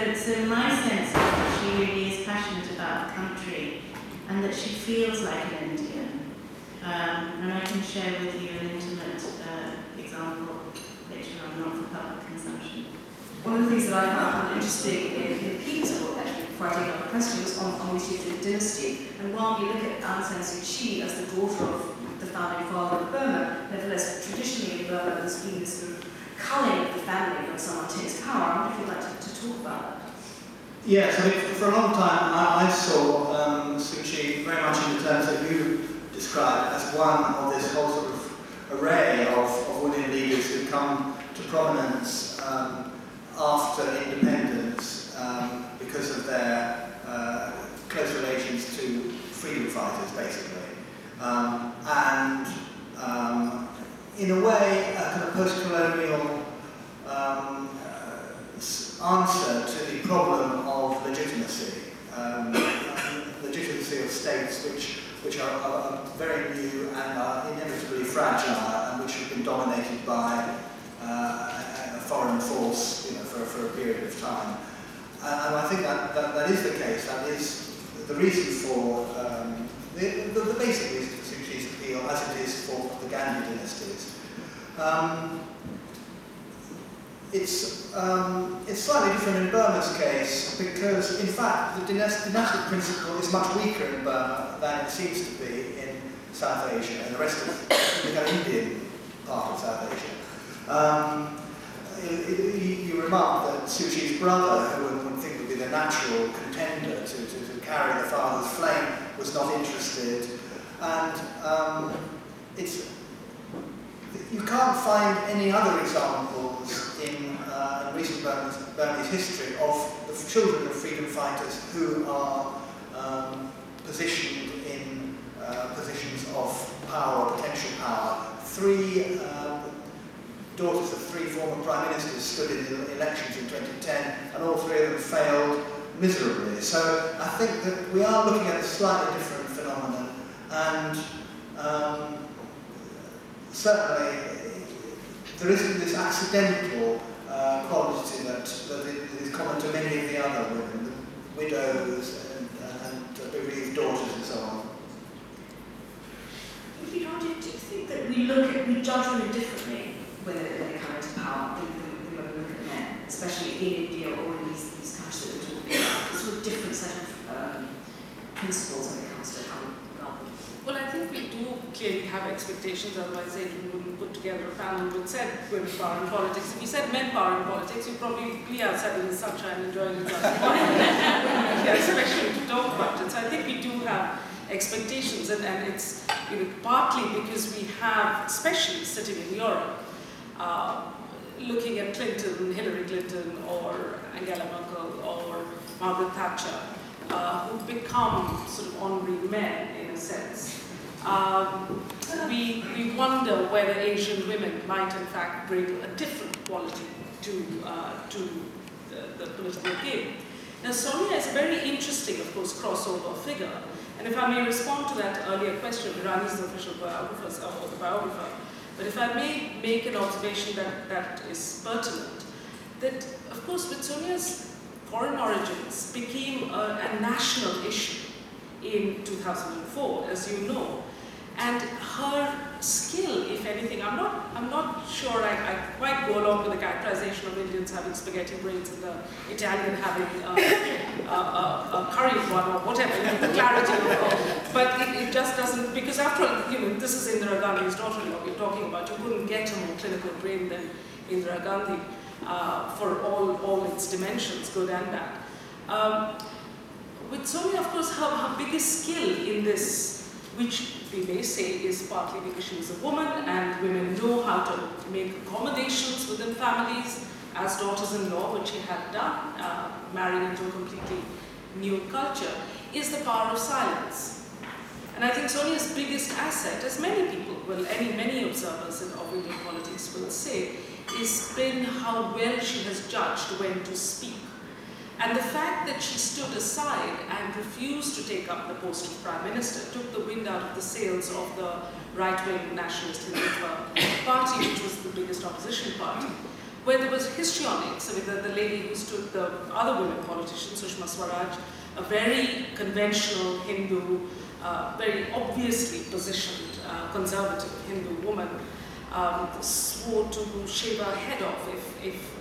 my sense is that she really is passionate about the country and that she feels like an Indian. And I can share with you an intimate example later on, not for public consumption. One of the things that I found interesting in Peter's book, actually, before I take up the question, was on the issue of the dynasty. And while we look at Aung San Suu Kyi as the daughter of the founding father of Burma, nevertheless, traditionally in Burma, there's been this sort of culling of the family when someone takes power. I wonder if you'd like to talk about that. Yes, for a long time I saw Suu Kyi very much in the terms that you described as one of this whole sort of array of women leaders who come to prominence after independence because of their close relations to freedom fighters, basically. And in a way, a kind of post-colonial answer to the problem of legitimacy, legitimacy of states which are very new and are inevitably fragile and which have been dominated by a foreign force, for a period of time. And I think that is the case. That is the reason for the basic reason for Suu Kyi's appeal, as it is for the Gandhi dynasties. It's slightly different in Burma's case because, in fact, the dynastic principle is much weaker in Burma than it seems to be in South Asia and the rest of the Indian part of South Asia. You you remarked that Suu Kyi's brother, who one would think would be the natural contender to carry the father's flame, was not interested. And you can't find any other examples in recent Burmese history of the children of freedom fighters who are positioned in positions of power, potential power. Three daughters of three former prime ministers stood in the elections in 2010, and all three of them failed miserably. So I think that we are looking at a slightly different phenomenon, and certainly there isn't this accidental quality that is common to many of the other women, the widows and bereaved daughters and so on. Do you think that we judge women differently when they come into power than we look at men, especially in India or in these countries that we're talking about? There's sort of different set of principles when it comes to how we govern. Well, I think we do clearly have expectations, otherwise they wouldn't put together a panel that said women power in politics. If you said men power in politics, you'd probably be outside in the sunshine enjoying the glass, especially to talk about it. So I think we do have expectations, and it's partly because we have, especially sitting in Europe, looking at Clinton, Hillary Clinton, or Angela Merkel, or Margaret Thatcher, who've become sort of honorary men in a sense. We wonder whether Asian women might in fact bring a different quality to the political game. Now, Sonia is a very interesting, of course, crossover figure. And if I may respond to that earlier question, Rani is the official biographer, or the biographer, but if I may make an observation that is pertinent, that, of course, with Sonia's foreign origins became a national issue in 2004, as you know. And her skill, if anything, I'm not sure I quite go along with the characterization of Indians having spaghetti brains and the Italian having a curry one or whatever, the clarity of but it just doesn't, because after all, this is Indira Gandhi's daughter-in-law we're talking about. You couldn't get a more clinical brain than Indira Gandhi for all its dimensions, good and bad. With Sonia, of course, her biggest skill in this, which we may say is partly because she was a woman and women know how to make accommodations within families as daughters-in-law, which she had done, marrying into a completely new culture, is the power of silence. And I think Sonia's biggest asset, as many people will, many observers of Indian politics will say, is been how well she has judged when to speak. And the fact that she stood aside and refused to take up the post of Prime Minister took the wind out of the sails of the right-wing nationalist Hindutva party, which was the biggest opposition party, where there was histrionics. I mean, the lady who stood, the other women politicians, Sushma Swaraj, a very conventional Hindu, very obviously positioned conservative Hindu woman, swore to shave her head off if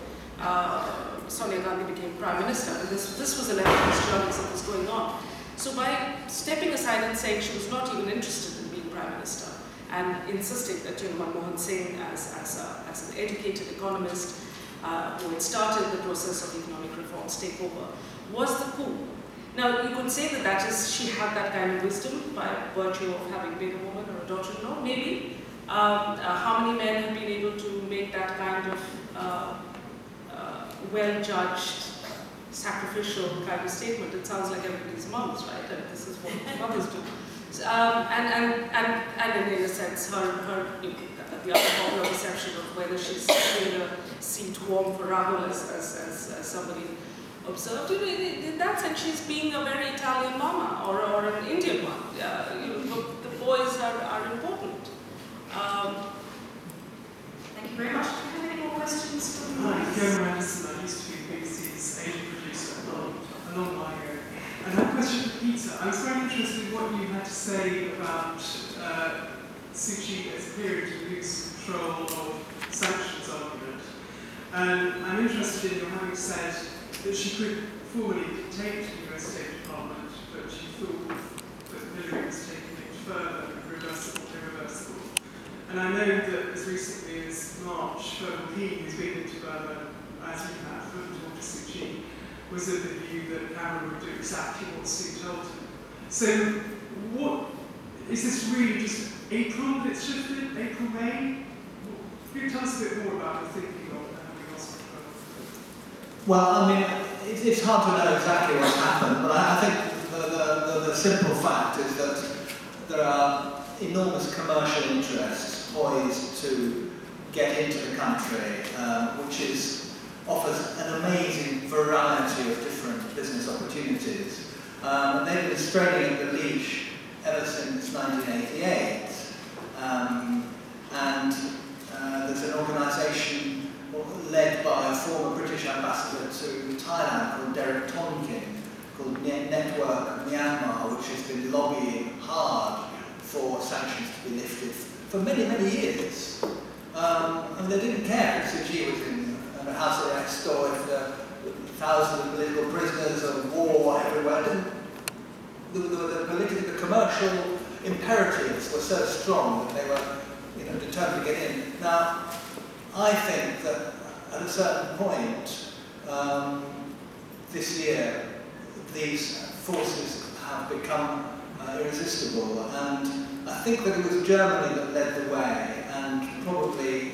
Sonia Gandhi became Prime Minister. And this was a level of histrionics that was going on. So by stepping aside and saying she was not even interested in being Prime Minister, and insisting that Manmohan Singh, as an educated economist who had started the process of economic reforms, take over, was the coup. Now, you could say that she had that kind of wisdom by virtue of having been a woman or a daughter-in-law, maybe. How many men have been able to make that kind of well-judged, sacrificial kind of statement? It sounds like everybody's mums, right? And this is what mothers do. And in a sense, the other popular perception of whether she's keeping a seat warm for Rahul, as somebody observed, in that sense, she's being a very Italian mama or an Indian one. The boys are important. Thank you very much. Do you have any more questions from the Hi, Joe Madison. I used to be BBC's Asian producer a long while ago. And I have a question for Peter. I was very interested in what you had to say about Suu Kyi as appearing to lose control of sanctions argument. And I'm interested in your having said that she could formally dictate to the US State Department, but she thought that Hillary was taking it further and irreversible. And I know that as recently as March, Herbal Keane, who's been into Burma, as you have, was of the view that Cameron would do exactly what Sue told him. So, what is this really just April that it's shifted? April, May? Can you tell us a bit more about the thinking of having Oscar? Well, I mean, it's hard to know exactly what's happened, but I think the simple fact is that there are enormous commercial interests poised to get into the country, which offers an amazing variety of different business opportunities. They've been straining at the leash ever since 1988, and there's an organisation led by a former British ambassador to Thailand called Derek Tonkin, called Network Myanmar, which has been lobbying hard for sanctions to be lifted for many, many years. And they didn't care if Suu Kyi was in house arrest or if the thousands of political prisoners of war everywhere. The commercial imperatives were so strong that they were determined to get in. Now, I think that at a certain point this year, these forces have become irresistible, and I think that it was Germany that led the way, and probably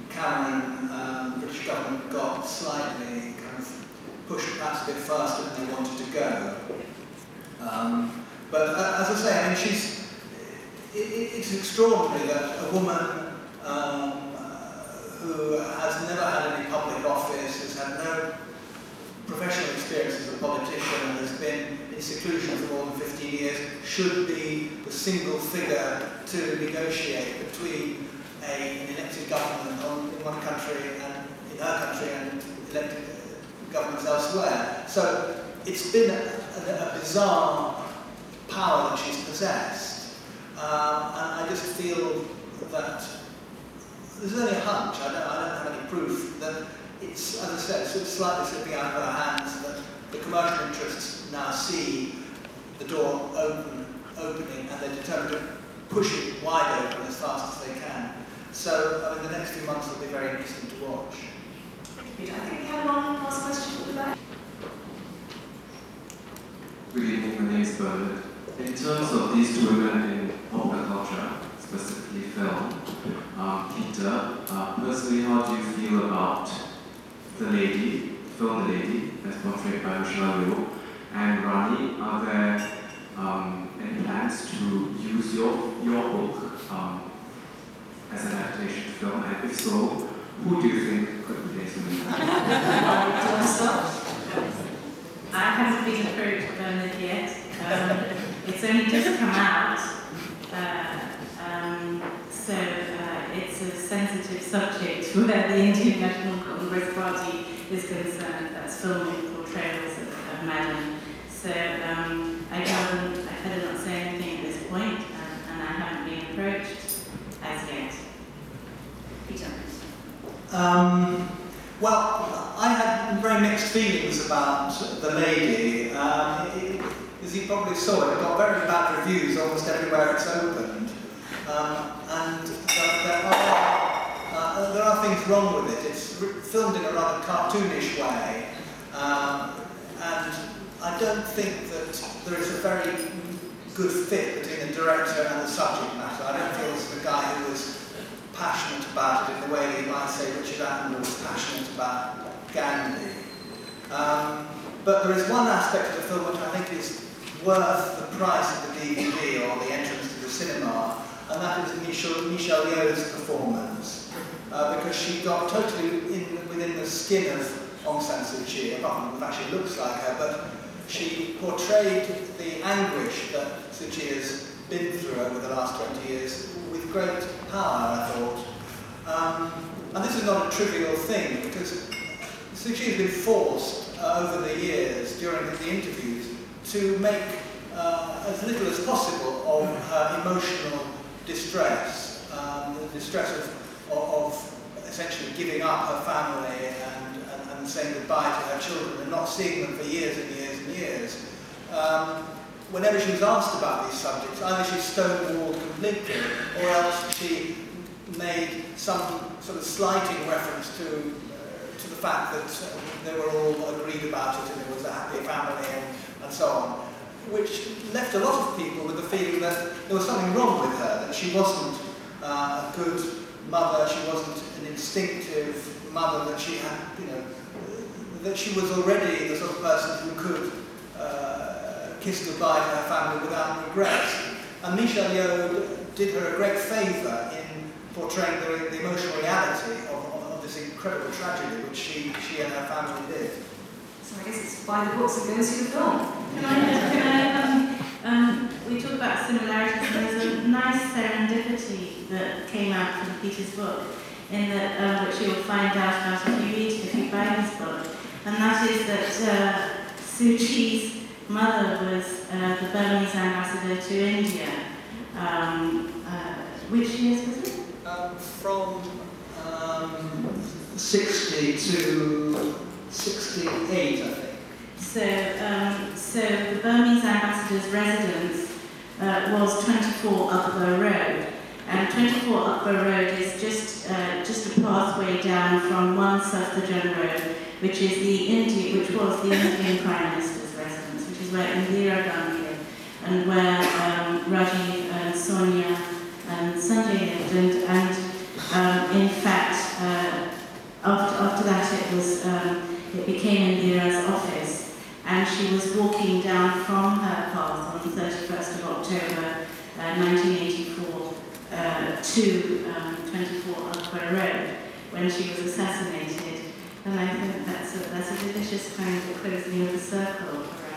Cameron, the British government, got slightly kind of pushed perhaps a bit faster than they wanted to go. But as I say, I mean, it's extraordinary that a woman who has never had any public office, has had no professional experience as a politician, and has been in seclusion for more than 15 years, should be the single figure to negotiate between an elected government in one country and in her country and elected governments elsewhere. So it's been a bizarre power that she's possessed, and I just feel that there's only a hunch. I don't have any proof that it's, as I said, it's slightly slipping out of her hands, that the commercial interests now see the door opening, and they're determined to push it wide open as fast as they can. So, I mean, the next few months will be very interesting to watch. I think we had one last question at the back. Good evening, my name is Bernard. In terms of these two women in popular culture, specifically film, Peter, personally, how do you feel about the lady, film The Lady, as portrayed by Michelle Yeoh, and Rani? Are there any plans to use your book as an adaptation to film? And if so, who do you think could play some? I haven't been approached by Bernard yet. It's only just come out, so it's a sensitive subject where the Indian National Congress Party is concerned. That's filming portrayals of madam. So I better not say anything at this point, and I haven't been approached as yet. Peter. Well, I had very mixed feelings about The Lady. As you probably saw, it got very bad reviews almost everywhere it's opened. And there are things wrong with it. It's filmed in a rather cartoonish way. And I don't think that there is a very good fit between the director and the subject matter. I don't feel it's the guy who was passionate about it in the way that you might say Richard Attenborough was passionate about Gandhi. But there is one aspect of the film which I think is worth the price of the DVD or the entrance to the cinema, and that is Michelle Yeoh's performance, because she got totally within the skin of Aung San Suu Kyi, apart from the fact she looks like her, but she portrayed the anguish that Suu Kyi has been through over the last 20 years with great power, I thought. And this is not a trivial thing, because Suu Kyi has been forced over the years, during the interviews, to make as little as possible of her emotional distress, the distress of essentially giving up her family and saying goodbye to her children and not seeing them for years and years and years. Whenever she was asked about these subjects, either she stonewalled completely, or else she made some sort of slighting reference to to the fact that they were all agreed about it and it was a happy family and so on, which left a lot of people with the feeling that there was something wrong with her, that she wasn't a good mother, she wasn't an instinctive mother, that she had, that she was already the sort of person who could kiss goodbye to her family without regret. And Michelle Yeoh did her a great favour in portraying the emotional reality of this incredible tragedy which she and her family did. So I guess it's buy the books and go and see the film. We talk about similarities, and there's a nice serendipity that came out from Peter's book, in that which you'll find out about if you buy this book, and that is that Suu Kyi's mother was the Burmese ambassador to India. Which years was it? From 60 to 68, I think. So the Burmese ambassador's residence was 24 Upper Road, and 24 Upper Road is just a pathway down from 1 Suffragan Road, which was the Indian Prime Minister's residence, which is where Indira Gandhi lived, and where Rajiv and Sonia and Sanjay lived, and in fact, after that it became Indira's office, and she was walking down from her path on the 31st of October 1984 to 24 Upper Road when she was assassinated, and I think that's a delicious kind of closing of the circle for